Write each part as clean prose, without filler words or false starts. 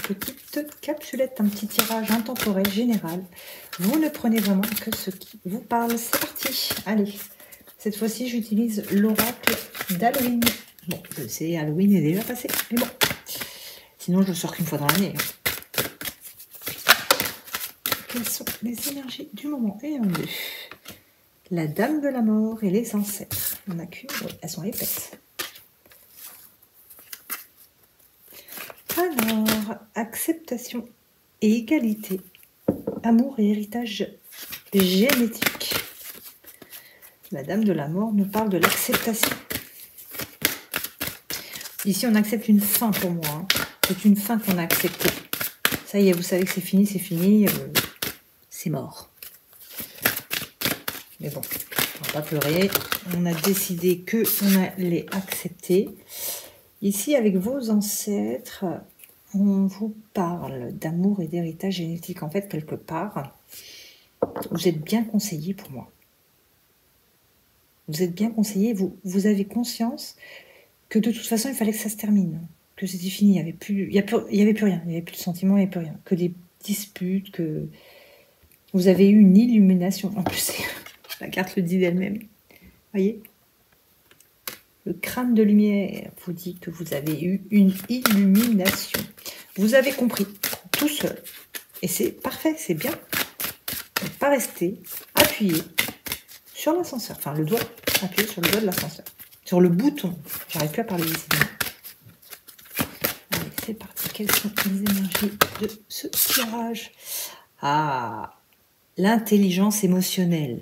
petite capsulette, un petit tirage intemporel général. Vous ne prenez vraiment que ce qui vous parle. C'est parti. Allez, cette fois-ci, j'utilise l'oracle d'Halloween. Bon, je sais, Halloween est déjà passé, mais bon. Sinon, je le sors qu'une fois dans l'année. Quelles sont les énergies du moment? Et en deux. La dame de la mort et les ancêtres. Il n'y en a qu'une, oui, elles sont épaisses. Alors, acceptation et égalité, amour et héritage génétique. La dame de la mort nous parle de l'acceptation. Ici, on accepte une fin pour moi. Hein. C'est une fin qu'on a acceptée. Ça y est, vous savez que c'est fini, c'est mort. Mais bon, on va pas pleurer. On a décidé qu'on allait accepter. Ici, avec vos ancêtres, on vous parle d'amour et d'héritage génétique. En fait, quelque part, vous êtes bien conseillé pour moi. Vous êtes bien conseillé, vous avez conscience que de toute façon, il fallait que ça se termine. Que c'était fini, il n'y avait plus rien. Il n'y avait plus de sentiments, il n'y avait plus rien. Que des disputes, que vous avez eu une illumination. En plus, la carte le dit d'elle-même. Voyez ? Le crâne de lumière vous dit que vous avez eu une illumination. Vous avez compris tout seul. Et c'est parfait, c'est bien. Ne pas rester appuyé sur l'ascenseur. Enfin, le doigt appuyé sur le doigt de l'ascenseur. Sur le bouton. J'arrive plus à parler ici. Allez, c'est parti. Quelles sont les énergies de ce tirage? Ah, l'intelligence émotionnelle.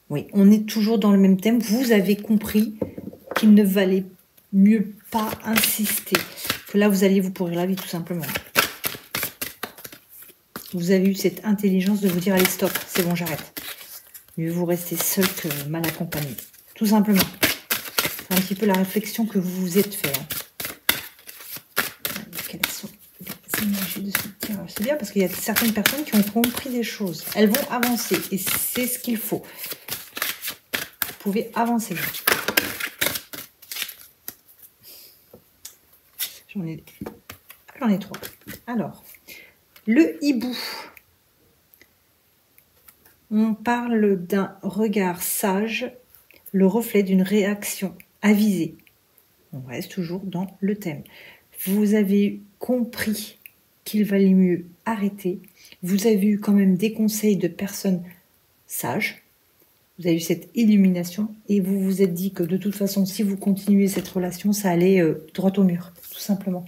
Oui, on est toujours dans le même thème. Vous avez compris qu'il ne valait mieux pas insister. Que là, vous alliez vous pourrir la vie, tout simplement. Vous avez eu cette intelligence de vous dire, allez, stop, c'est bon, j'arrête. Mieux vous rester seul que mal accompagné. Tout simplement. C'est un petit peu la réflexion que vous vous êtes fait. Hein. Quelles sont les énergies de ce tirage? C'est bien parce qu'il y a certaines personnes qui ont compris des choses. Elles vont avancer et c'est ce qu'il faut. Vous pouvez avancer. J'en ai trois. Alors, le hibou. On parle d'un regard sage, le reflet d'une réaction avisée. On reste toujours dans le thème. Vous avez compris qu'il valait mieux arrêter. Vous avez eu quand même des conseils de personnes sages. Vous avez eu cette illumination et vous vous êtes dit que de toute façon, si vous continuez cette relation, ça allait droit au mur, tout simplement.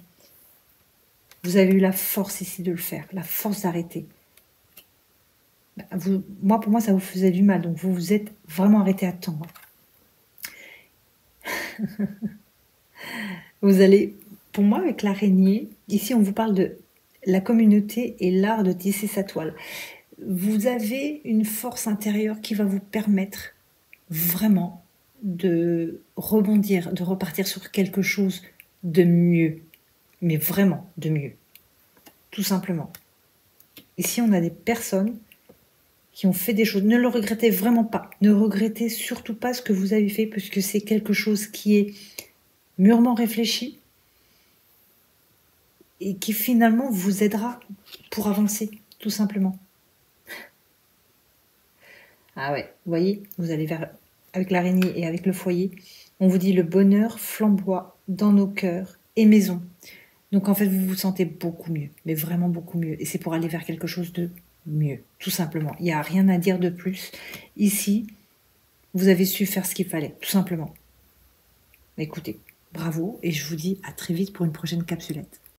Vous avez eu la force ici de le faire, la force d'arrêter. Pour moi, ça vous faisait du mal, donc vous vous êtes vraiment arrêté à temps. Vous allez, pour moi, avec l'araignée, ici on vous parle de la communauté et l'art de tisser sa toile. Vous avez une force intérieure qui va vous permettre vraiment de rebondir, de repartir sur quelque chose de mieux. Mais vraiment de mieux. Tout simplement. Ici, on a des personnes qui ont fait des choses. Ne le regrettez vraiment pas. Ne regrettez surtout pas ce que vous avez fait, puisque c'est quelque chose qui est mûrement réfléchi et qui finalement vous aidera pour avancer, tout simplement. Ah ouais, vous voyez, vous allez vers, avec l'araignée et avec le foyer, on vous dit le bonheur flamboie dans nos cœurs et maisons. Donc en fait, vous vous sentez beaucoup mieux, mais vraiment beaucoup mieux. Et c'est pour aller vers quelque chose de mieux, tout simplement. Il n'y a rien à dire de plus. Ici, vous avez su faire ce qu'il fallait, tout simplement. Écoutez, bravo, et je vous dis à très vite pour une prochaine capsulette.